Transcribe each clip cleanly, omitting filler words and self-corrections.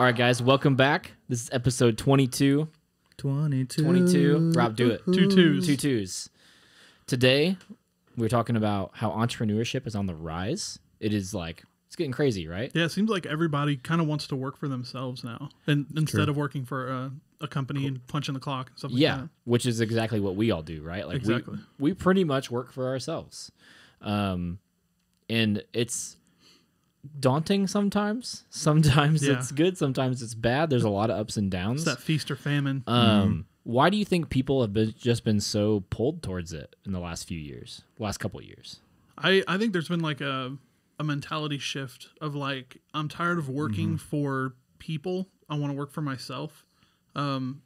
right, guys, welcome back. This is episode 22. 22. Rob, do it. Two twos. Two twos. Today, we're talking about how entrepreneurship is on the rise. It's getting crazy, right? Yeah, it seems like everybody kind of wants to work for themselves now, and instead of working for a company and punching the clock and stuff like that. Which is exactly what we all do, right? Like exactly. We pretty much work for ourselves. And it's daunting sometimes. Sometimes it's good, sometimes it's bad. There's a lot of ups and downs. It's that feast or famine. Why do you think people have just been so pulled towards it in the last couple of years? I think there's been like a mentality shift of like, I'm tired of working for people. I want to work for myself. And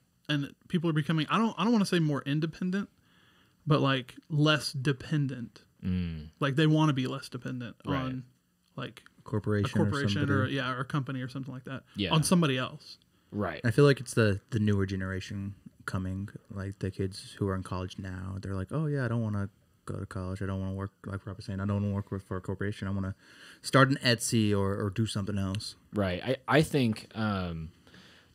people are becoming, I don't want to say more independent, but like less dependent. Like they want to be less dependent on like a corporation or a company or something like that on somebody else. Right. I feel like it's the newer generation coming, like the kids who are in college now. They're like, oh yeah, I don't want to go to college. I don't want to work, like Rob was saying, I don't want to work for a corporation. I want to start an Etsy or do something else. Right. I think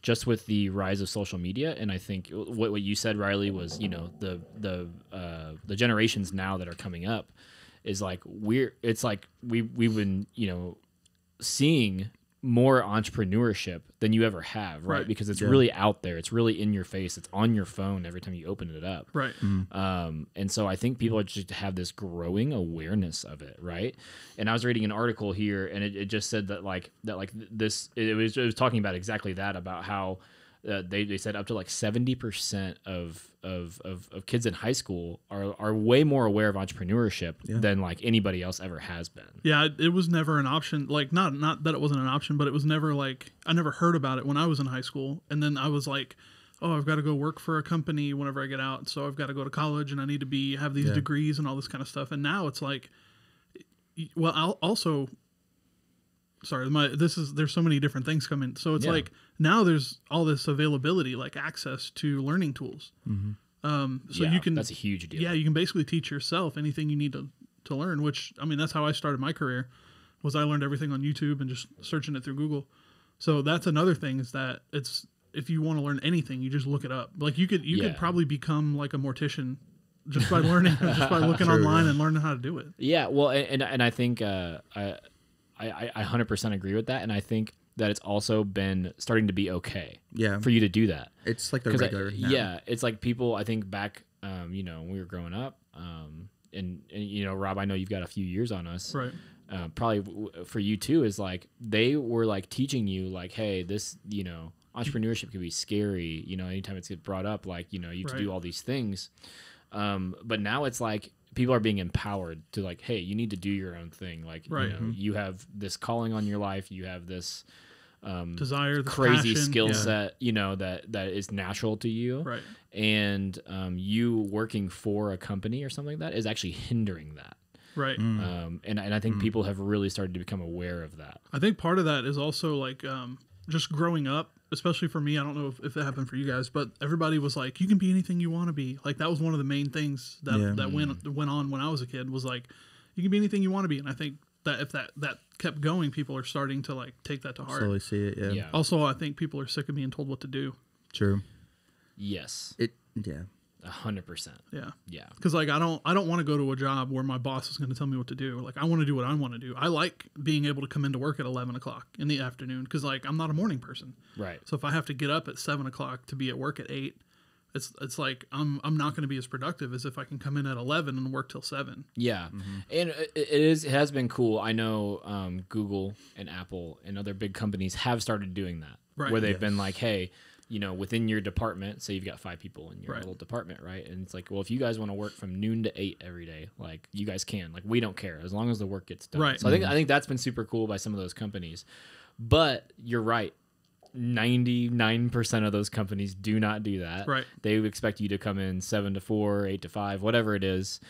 just with the rise of social media, and I think what you said, Riley, was, the generations now that are coming up is like we've been, seeing more entrepreneurship than you ever have, right? Because it's really out there. It's really in your face. It's on your phone every time you open it up. Right. And so I think people just have this growing awareness of it, right? And I was reading an article here, and it just said that it was talking about exactly that, about how they said up to like 70% of kids in high school are way more aware of entrepreneurship than like anybody else ever has been. Yeah, it was never an option. Like not that it wasn't an option, but it was never like, I never heard about it when I was in high school. And then I was like, oh, I've got to go work for a company whenever I get out. So I've got to go to college and I need to have these degrees and all this kind of stuff. And now it's like, well, I'll also, sorry, there's so many different things coming. So it's like now there's all this availability, like access to learning tools. So you can, that's a huge deal. Yeah, you can basically teach yourself anything you need to learn, which, I mean, that's how I started my career, was I learned everything on YouTube and just searching it through Google. So that's another thing, is that if you want to learn anything, you just look it up. Like you could probably become like a mortician just by learning, just by looking online and learning how to do it. Yeah. Well, and I think, I 100% agree with that, and I think that it's also been starting to be okay for you to do that. It's like the regular now. Yeah, it's like people, I think back, when we were growing up, and Rob, I know you've got a few years on us. Right. Probably for you too, is like they were like teaching you like, hey, this, entrepreneurship can be scary. Anytime it's get brought up, like, you have to do all these things. But now it's like, people are being empowered to like, hey, you need to do your own thing. Like, you have this calling on your life. You have this desire, this crazy passion, skill set, that is natural to you. Right. And you working for a company or something like that is actually hindering that. Right. And I think people have really started to become aware of that. I think part of that is also like just growing up, especially for me. I don't know if it happened for you guys, but everybody was like, you can be anything you want to be. Like that was one of the main things that went on when I was a kid, was like, you can be anything you want to be. And I think that if that kept going, people are starting to like take that to heart. Slowly see it, yeah. Also, I think people are sick of being told what to do. True. Yes. 100%. Yeah. Yeah. Because like I don't want to go to a job where my boss is going to tell me what to do. Like I want to do what I want to do. I like being able to come into work at 11 o'clock in the afternoon, because like I'm not a morning person. Right. So if I have to get up at 7 o'clock to be at work at 8, it's like I'm not going to be as productive as if I can come in at 11 and work till 7. Yeah. And it has been cool. I know Google and Apple and other big companies have started doing that. Right. Where they've been like, hey, within your department, say you've got 5 people in your right. little department, right? And it's like, well, if you guys want to work from noon to 8 every day, like you guys can. Like we don't care as long as the work gets done. Right. So I think that's been super cool by some of those companies. But you're right. 99% of those companies do not do that. Right. They expect you to come in 7 to 4, 8 to 5, whatever it is.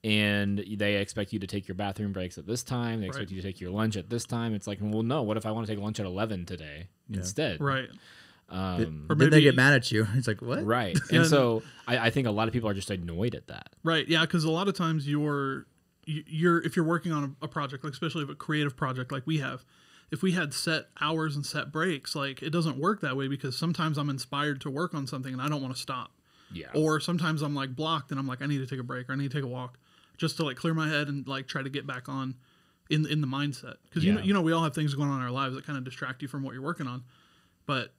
And they expect you to take your bathroom breaks at this time. They expect you to take your lunch at this time. It's like, well, no, what if I want to take lunch at 11 today instead? Right. Or then they get mad at you. It's like, what? Right. And so I think a lot of people are just annoyed at that. Right. Yeah. Because a lot of times if you're working on a project, like especially a creative project like we have, if we had set hours and set breaks, like it doesn't work that way because sometimes I'm inspired to work on something and I don't want to stop. Yeah. Or sometimes I'm like blocked and I'm like, I need to take a break or I need to take a walk just to like clear my head and like try to get back on in the mindset. Because you know, we all have things going on in our lives that kind of distract you from what you're working on. But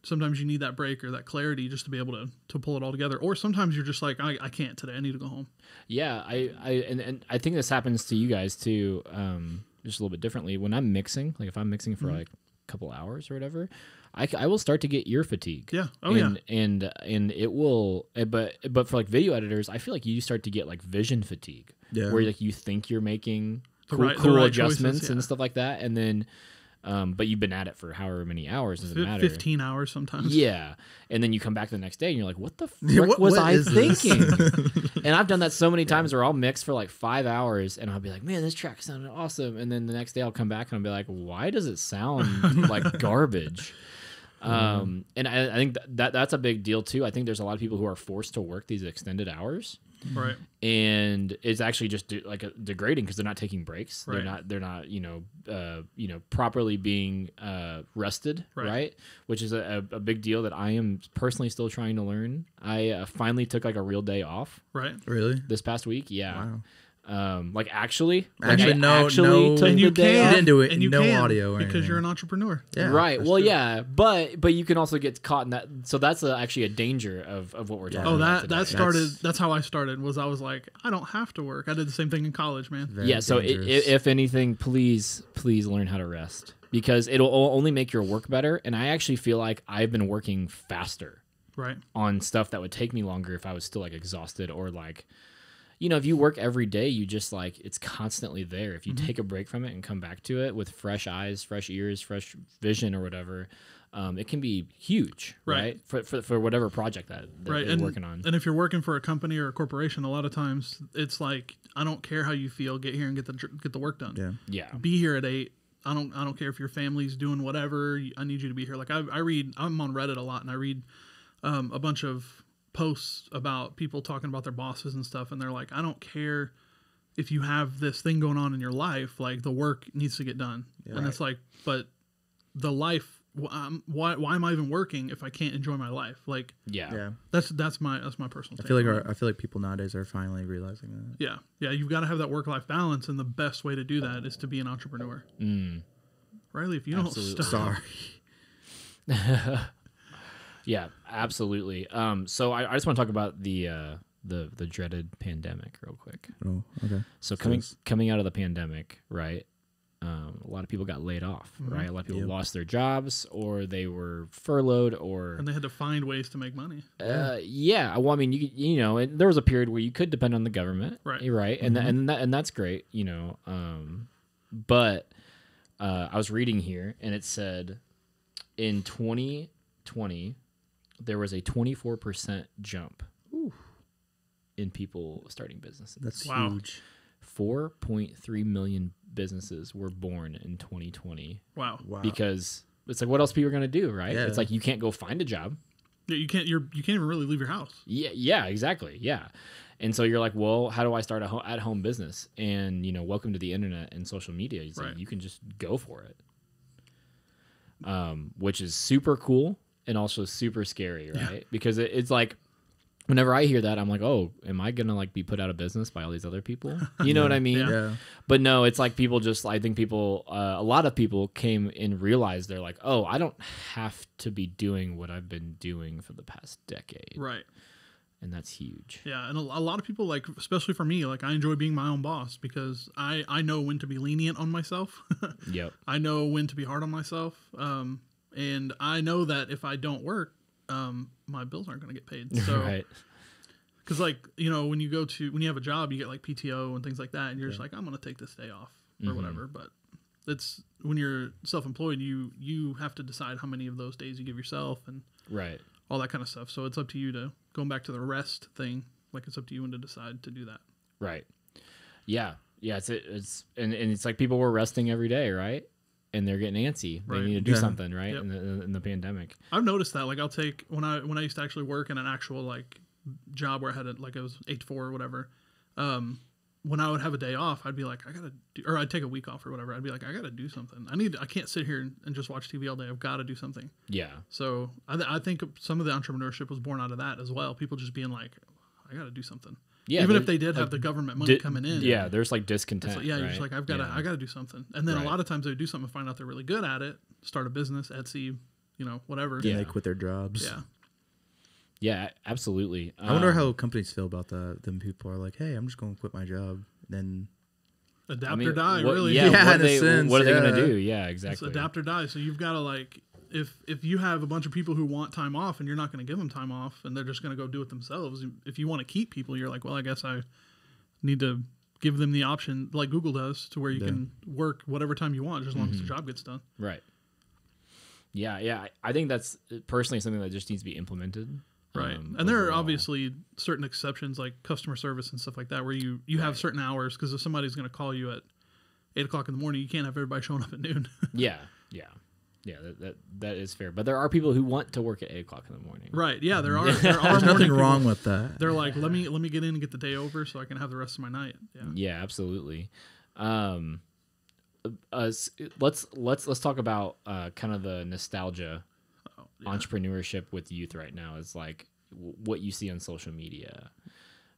sometimes you need that break or that clarity just to be able to pull it all together. Or sometimes you're just like, I can't today. I need to go home. Yeah, and I think this happens to you guys too, just a little bit differently. When I'm mixing, like if I'm mixing for like a couple hours or whatever, I will start to get ear fatigue. Yeah. And it will, but for like video editors, I feel like you start to get like vision fatigue, where like you think you're making cool right adjustments choices, and stuff like that, and then. But you've been at it for however many hours, doesn't matter. 15 hours sometimes. Yeah. And then you come back the next day and you're like, what the frick was I thinking? And I've done that so many times where I'll mix for like 5 hours and I'll be like, man, this track sounded awesome. And then the next day I'll come back and I'll be like, why does it sound like garbage? And I think that's a big deal too. I think there's a lot of people who are forced to work these extended hours. Right. And it's actually just degrading because they're not taking breaks. Right. They're not properly being rested. Right. Which is a big deal that I am personally still trying to learn. I finally took like a real day off. Right. Really? This past week. Yeah. Wow. Actually, no, took and you the day You off. didn't do it. And you no can, audio or because anything. you're an entrepreneur. Yeah, Right. that's Well, true. yeah, but you can also get caught in that. So that's actually a danger of what we're talking Oh, about that today. started. That's how I started. Was I was like, I don't have to work. I did the same thing in college, man. Very Yeah. So dangerous. if anything, please learn how to rest because it'll only make your work better. And I actually feel like I've been working faster Right. on stuff that would take me longer if I was still like exhausted or like. If you work every day, you just like it's constantly there. If you take a break from it and come back to it with fresh eyes, fresh ears, fresh vision, or whatever, it can be huge, right? For whatever project that Right. you're working on. And if you're working for a company or a corporation, a lot of times it's like, I don't care how you feel. Get here and get the work done. Yeah. Yeah, Be here at 8. I don't care if your family's doing whatever. I need you to be here. Like I read. I'm on Reddit a lot, and I read a bunch of posts about people talking about their bosses and stuff, and they're like, I don't care if you have this thing going on in your life, like the work needs to get done. And it's like, but the life, why am I even working if I can't enjoy my life? Like, yeah. that's my personal I thing. feel like people nowadays are finally realizing that. Yeah, you've got to have that work-life balance, and the best way to do that is to be an entrepreneur. Riley, if you Absolutely. don't stop, Sorry. Yeah, absolutely. So I just want to talk about the dreaded pandemic real quick. Oh, okay. So coming out of the pandemic, right? A lot of people got laid off, right? A lot of people lost their jobs, or they were furloughed, or and they had to find ways to make money. yeah. Well, I mean, there was a period where you could depend on the government, Right? And that's great, But I was reading here, and it said in 2020 there was a 24% jump in people starting businesses. That's Wow. huge. 4.3 million businesses were born in 2020. Wow. Because it's like, what else people are going to do, right? Yeah. It's like you can't go find a job. Yeah, you can't even really leave your house. Yeah, exactly. Yeah. And so you're like, well, how do I start at-home business? And, welcome to the internet and social media. It's like, you can just go for it. Which is super cool and also super scary, right? Yeah. Because it's like, whenever I hear that, I'm like, oh, am I going to like be put out of business by all these other people? You know what I mean? Yeah. But no, it's like I think people, a lot of people came and realized they're like, oh, I don't have to be doing what I've been doing for the past decade. Right. And that's huge. Yeah. And a lot of people, like, especially for me, like I enjoy being my own boss because I know when to be lenient on myself. Yep. I know when to be hard on myself. And I know that if I don't work, my bills aren't going to get paid. So, right. Because like, when you have a job, you get like PTO and things like that. And you're just like, I'm going to take this day off or whatever. But it's when you're self-employed, you have to decide how many of those days you give yourself and right. all that kind of stuff. So it's up to you to, going back to the rest thing, like it's up to you when to decide to do that. Right. Yeah. Yeah. It's like people were resting every day, right? And they're getting antsy. They need to do something, right? Yep. In the pandemic. I've noticed that. Like I'll take when I used to actually work in an actual like job where I had it was 8 to 4 or whatever. when I would have a day off, I'd be like, or I'd take a week off or whatever. I'd be like, I gotta do something. I can't sit here and just watch TV all day. I've got to do something. Yeah. So I think some of the entrepreneurship was born out of that as well. People just being like, I got to do something. Yeah. Even if they did have the government money coming in. Yeah. There's like discontent. Like, yeah. Right? You're just like, I got to do something. And then a lot of times they would do something and find out they're really good at it. Start a business, Etsy, whatever. Yeah. They quit their jobs. Yeah. Yeah, absolutely. I wonder how companies feel about that. Then people are like, "Hey, I'm just going to quit my job." Then adapt or die, really. Yeah, yeah, what are they going to do? Yeah, exactly. It's adapt or die. So you've got to like, if you have a bunch of people who want time off and you're not going to give them time off and they're just going to go do it themselves, if you want to keep people, you're like, well, I guess I need to give them the option like Google does to where you can work whatever time you want, just as long as the job gets done. Right. Yeah. I think that's personally something that just needs to be implemented. Right. And there are obviously certain exceptions like customer service and stuff like that where you have certain hours because if somebody's going to call you at 8 o'clock in the morning, you can't have everybody showing up at noon. Yeah. That is fair. But there are people who want to work at 8 o'clock in the morning. Right. Yeah. There are There's nothing wrong with that. They're like, let me get in and get the day over so I can have the rest of my night. Yeah, absolutely. Let's talk about kind of the nostalgia entrepreneurship with youth right now is like what you see on social media.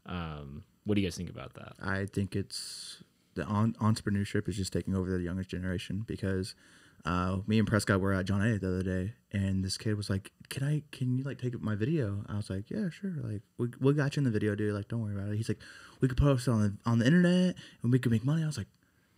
What do you guys think about that? I think it's the entrepreneurship is just taking over the youngest generation because me and Prescott were at John A the other day and this kid was like, can you like take my video? I was like, yeah, sure. Like we got you in the video, dude. Like, don't worry about it. He's like, we could post it on the internet and we could make money. I was like,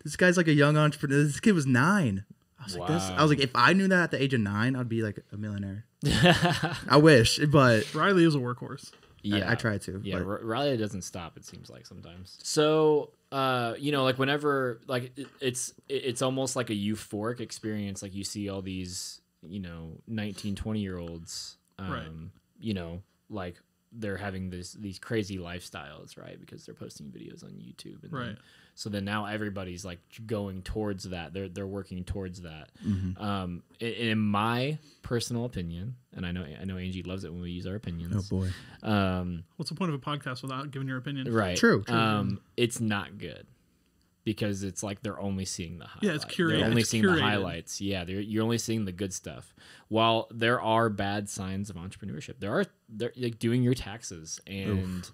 this guy's like a young entrepreneur. This kid was 9. I was like, if I knew that at the age of 9, I'd be like a millionaire. I wish, but Riley is a workhorse. Yeah, I try to. Yeah, Riley doesn't stop. It seems like sometimes. So, like whenever, like it's almost like a euphoric experience. Like you see all these, 19, 20-year-olds, like they're having these crazy lifestyles, right? Because they're posting videos on YouTube, and right. So then now everybody's like going towards that. They're working towards that. Mm-hmm. In my personal opinion, and I know Angie loves it when we use our opinions. Oh boy. What's the point of a podcast without giving your opinion? Right. True. It's not good because it's like they're only seeing the highlights. Yeah, it's curated. They're only seeing the highlights. Yeah, you're only seeing the good stuff. While there are bad signs of entrepreneurship, they're like doing your taxes and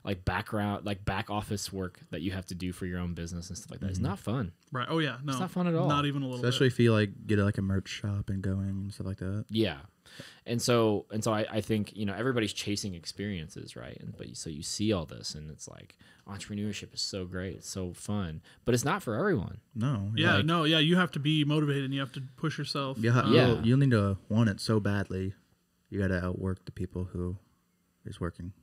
like back office work that you have to do for your own business and stuff like that. It's not fun. Right. Oh yeah. No, it's not fun at all. Not even a little. Especially if you like get like a merch shop and going and stuff like that. Yeah. And so I think, everybody's chasing experiences, right? So you see all this and it's like entrepreneurship is so great. It's so fun, but it's not for everyone. No. Yeah. You have to be motivated and you have to push yourself. You'll need to want it so badly. You got to outwork the people who is working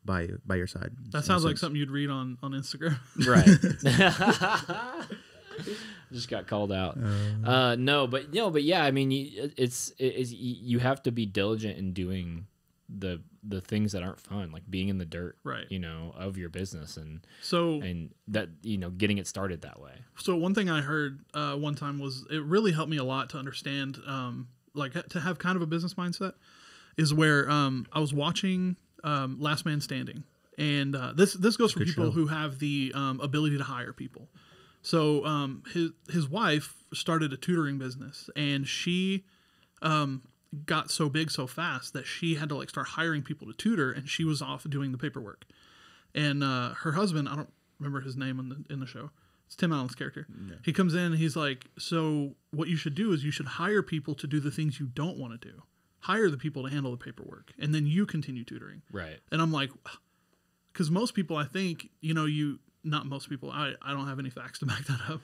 by your side. That sounds like something you'd read on Instagram. Right. Just got called out. But yeah, I mean, you have to be diligent in doing the things that aren't fun, like being in the dirt, right? Of your business and that getting it started that way. So one thing I heard one time was it really helped me a lot to understand, like to have kind of a business mindset, is where I was watching Last Man Standing, and this goes for people who have the ability to hire people. So his wife started a tutoring business, and she got so big so fast that she had to like start hiring people to tutor, and she was off doing the paperwork. And her husband, I don't remember his name in the show. It's Tim Allen's character. Yeah. He comes in and he's like, so what you should do is you should hire people to do the things you don't want to do. Hire the people to handle the paperwork, and then you continue tutoring. Right. And I'm like, because most people, I think, not most people, I don't have any facts to back that up.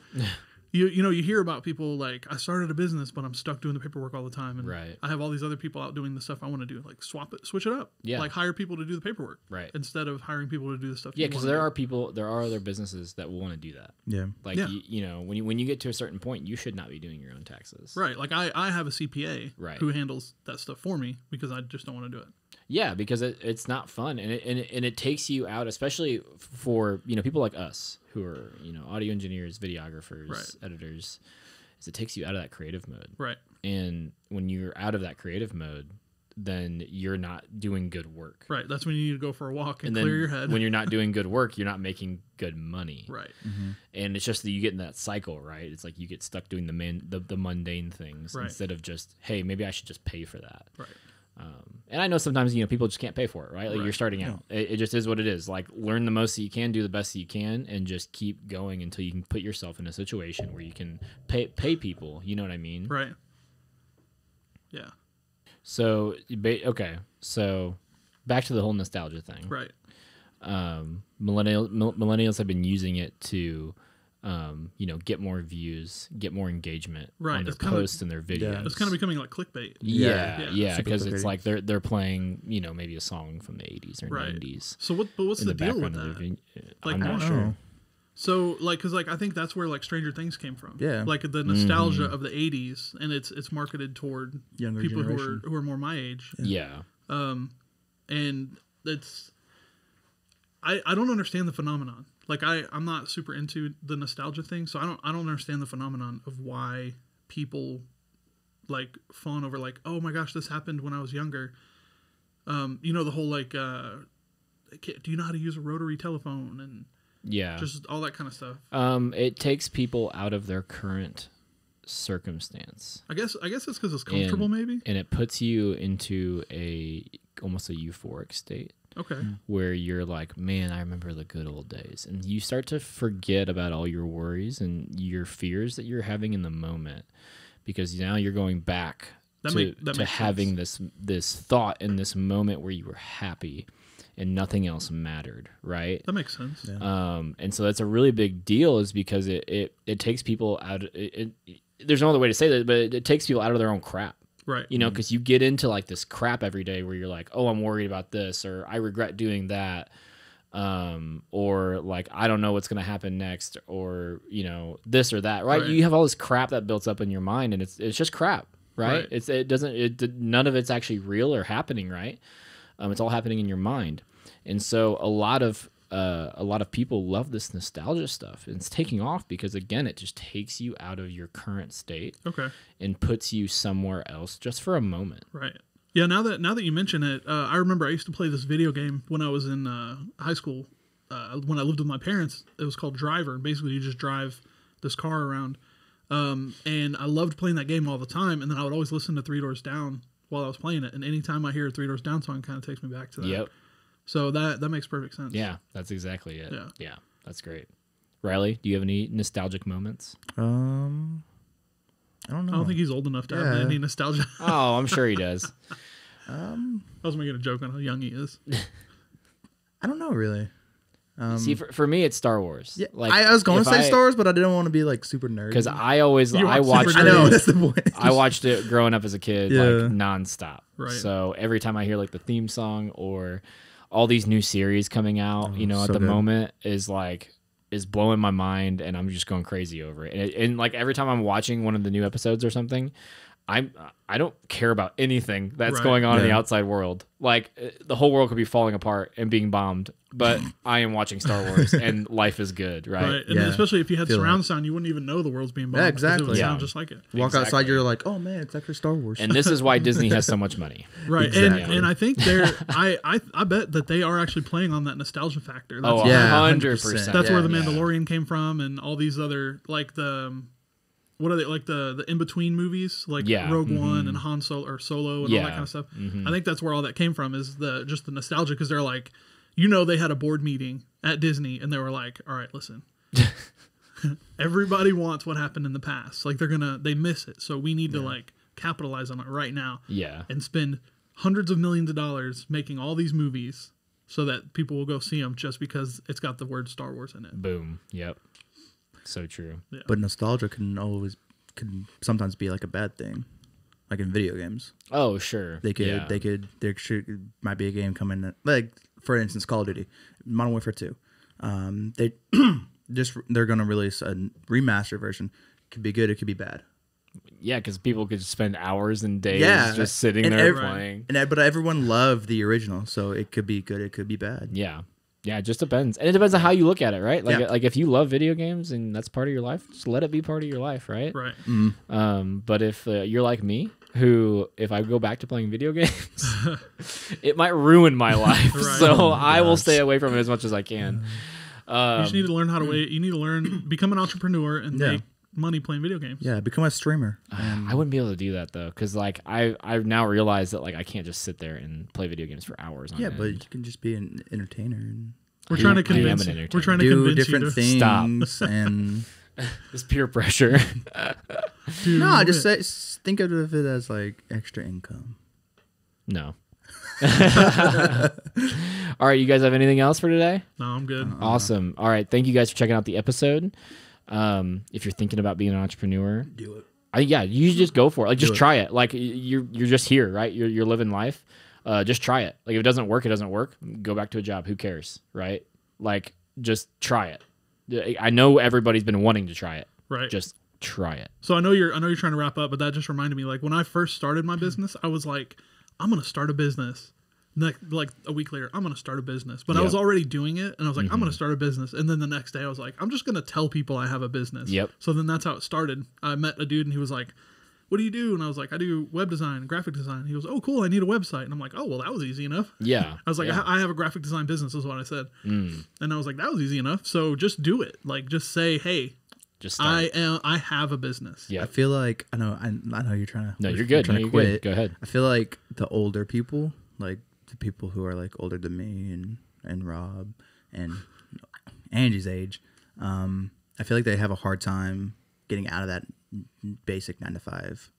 You hear about people like, I started a business, but I'm stuck doing the paperwork all the time. And right. I have all these other people out doing the stuff I want to do. Like switch it up. Yeah. Like hire people to do the paperwork. Right. Instead of hiring people to do the stuff. Yeah, because there are other businesses that will want to do that. Yeah. Like, when you get to a certain point, you should not be doing your own taxes. Right. Like I have a CPA who handles that stuff for me because I just don't want to do it. Yeah, because it's not fun, and it takes you out, especially for people like us who are audio engineers, videographers, editors. Is it takes you out of that creative mode, right? And when you're out of that creative mode, then you're not doing good work. Right. That's when you need to go for a walk and And clear then your head. when you're not doing good work, you're not making good money. Right. And it's just that you get in that cycle, right? It's like you get stuck doing the mundane things Right. instead of just, hey, maybe I should just pay for that. Right. And I know sometimes, people just can't pay for it, right? Like Right. you're starting out. It just is what it is. Like learn the most that you can, do the best that you can, and just keep going until you can put yourself in a situation where you can pay people. You know what I mean? Right. Yeah. So, okay. So back to the whole nostalgia thing. Right. Millennials have been using it to, get more views, get more engagement Right. on their It's kinda- posts and their videos. It's kind of becoming like clickbait. Yeah, Yeah. Super because it's clickbaity. like they're playing, maybe a song from the 80s or Right. 90s. So what's in the deal with background of that? their Like, I'm I not don't sure. know. So because I think that's where like Stranger Things came from. Yeah. Like the nostalgia of the '80s, and it's marketed toward Younger people generation. who are more my age, Yeah. and it's I don't understand the phenomenon. Like I'm not super into the nostalgia thing, so I don't understand the phenomenon of why people like fawn over like, oh my gosh, this happened when I was younger. The whole like, do you know how to use a rotary telephone and Yeah. just all that kind of stuff. It takes people out of their current circumstance. I guess it's because it's comfortable, and, maybe. And it puts you into almost a euphoric state Okay. where you're like, man, I remember the good old days. And you start to forget about all your worries and your fears that you're having in the moment, because now you're going back That to makes having this thought in this moment where you were happy and nothing else mattered, right? That makes sense. Yeah. And so that's a really big deal, is because it takes people out. There's no other way to say that, but it takes people out of their own crap. Right. Because you get into like this crap every day where you're like, oh, I'm worried about this, or I regret doing that, or like I don't know what's gonna happen next, or this or that, right? Right. You have all this crap that builds up in your mind, and it's just crap, right? Right. None of it's actually real or happening, right? It's all happening in your mind, and so a lot of people love this nostalgia stuff, and it's taking off because again, it just takes you out of your current state Okay. and puts you somewhere else just for a moment. Right. Yeah. Now that you mention it, I remember I used to play this video game when I was in high school. When I lived with my parents, it was called Driver. Basically, you just drive this car around, and I loved playing that game all the time. And then I would always listen to Three Doors Down while I was playing it. And anytime I hear a Three Doors Down song, it kind of takes me back to that. Yep. So that makes perfect sense. Yeah, that's exactly it. Yeah. Yeah, that's great. Riley, do you have any nostalgic moments? I don't know. I don't think he's old enough to have Yeah. any nostalgia. Oh, I'm sure he does. I was making a joke on how young he is. I don't know really. See, for me, it's Star Wars. Yeah, Like, I was going if to say Star Wars, but I didn't want to be like super nerdy. because I You watch watched Super I know Nerdy. that's the point. I watched it growing up as a kid, Yeah. like nonstop. Right. So every time I hear like the theme song or all these new series coming out, at so the good. moment is blowing my mind, and I'm just going crazy over it. And like every time I'm watching one of the new episodes or something, I don't care about anything that's Right. going on in the Yeah. outside world. Like the whole world could be falling apart and being bombed, but I am watching Star Wars and life is good, right? Right. And Yeah. especially if you had Feel surround that. sound, you wouldn't even know the world's being bombed. Yeah, because It exactly. would sound Yeah. just like it. Walk outside, Exactly. you're like, oh man, it's actually Star Wars. And this is why Disney has so much money. Right. Exactly. And I think I bet that they are actually playing on that nostalgia factor. That's, Oh, Yeah, 100%. that's where the yeah. Mandalorian came from, and all these other like what are they, like the in between movies, like Yeah. Rogue One and Han Solo or Solo and all that Yeah. kind of stuff. I think that's where all that came from, is just the nostalgia, because they're like, they had a board meeting at Disney and they were like, all right, listen, everybody wants what happened in the past, like they miss it, so we need to like capitalize on it right now, Yeah. and spend hundreds of millions of dollars making all these movies so that people will go see them just because it's got the word Star Wars in it. Boom. Yep. So true. But nostalgia can sometimes be like a bad thing, like in video games. Oh, sure. Might be a game coming that, like for instance, Call of Duty, Modern Warfare 2. They're gonna release a remastered version. Could be good, it could be bad. Yeah, because people could spend hours and days Yeah, just sitting and there every- playing. But everyone loved the original, so it could be good, it could be bad. Yeah. Yeah, it just depends. And it depends on how you look at it, right? Like, Yeah. like if you love video games and that's part of your life, just let it be part of your life, right? Right. But if you're like me, who, if I go back to playing video games, it might ruin my life. Right. So I will stay away from it as much as I can. You just need to learn how to wait. You need to become an entrepreneur and make money playing video games. Yeah, become a streamer. I wouldn't be able to do that though, because like I've now realized that like I can't just sit there and play video games for hours on Yeah, end. but you can just be an entertainer and We're trying to I am convince an you. entertainer. We're trying to do convince different you to things. Stop. And This peer pressure. do no, just it. think of it as like extra income. No. All right, you guys have anything else for today? No, I'm good. Awesome. All right, thank you guys for checking out the episode. If you're thinking about being an entrepreneur, Do it. yeah, you should just go for it. Like, just Do it. try it. Like, you're just here, right? You're living life. Just try it. Like, if it doesn't work, it doesn't work. Go back to a job. Who cares, right? Like, just try it. I know everybody's been wanting to try it. Right. Just try it. So I know you're trying to wrap up, but that just reminded me. Like when I first started my business, I was like, I'm gonna start a business. Like a week later, I'm gonna start a business. But I was already doing it, and I was like, I'm gonna start a business. And then the next day, I was like, I'm just gonna tell people I have a business. Yep. So then that's how it started. I met a dude, and he was like, what do you do? And I was like, I do web design, graphic design. He goes, oh, cool. I need a website. And I'm like, oh, well, that was easy enough. Yeah. I was like, yeah. I have a graphic design business, is what I said. And I was like, that was easy enough. So just do it. Like, just say, hey, Just start. I have a business. Yeah. I feel like I know you're trying to. No, you're good. Trying No, to you're quit. good. Go ahead. I feel like the older people, like the people who are like older than me and Rob and Angie's age, I feel like they have a hard time getting out of that basic 9 to 5.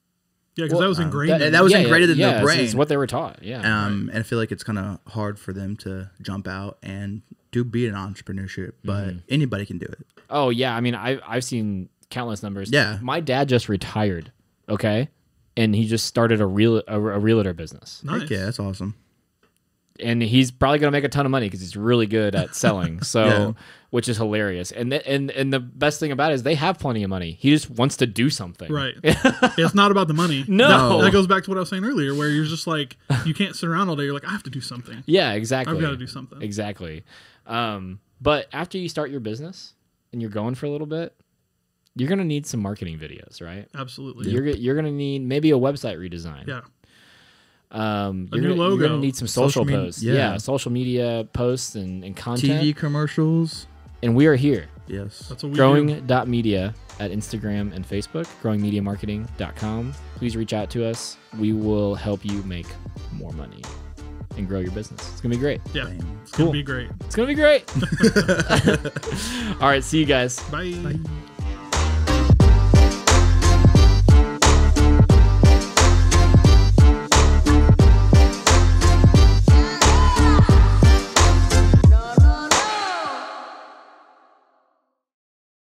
Yeah, because that was ingrained. that was ingrained in their brain. It's what they were taught. Yeah. And I feel like it's kind of hard for them to jump out and be an entrepreneurship, but anybody can do it. Oh yeah, I mean I've seen countless numbers. Yeah. My dad just retired, okay? And he just started a realtor business. Nice. Heck yeah, that's awesome. And he's probably going to make a ton of money because he's really good at selling. So, Yeah. which is hilarious. And the best thing about it is they have plenty of money. He just wants to do something. Right. It's not about the money. No. That goes back to what I was saying earlier, where you're just like, you can't sit around all day. You're like, I have to do something. Yeah, exactly. I've got to do something. Exactly. But after you start your business and you're going for a little bit, you're going to need some marketing videos, right? Absolutely. You're going to need maybe a website redesign. Yeah. You're new logo. You're going to need some social Social posts. yeah. Social media posts and content. TV commercials. And we are here. Yes. That's what we do. Growing.media at Instagram and Facebook, growingmediamarketing.com. Please reach out to us. We will help you make more money and grow your business. It's going to be great. Yeah. Bam. It's Cool. going to be great. It's going to be great. All right. See you guys. Bye. Bye.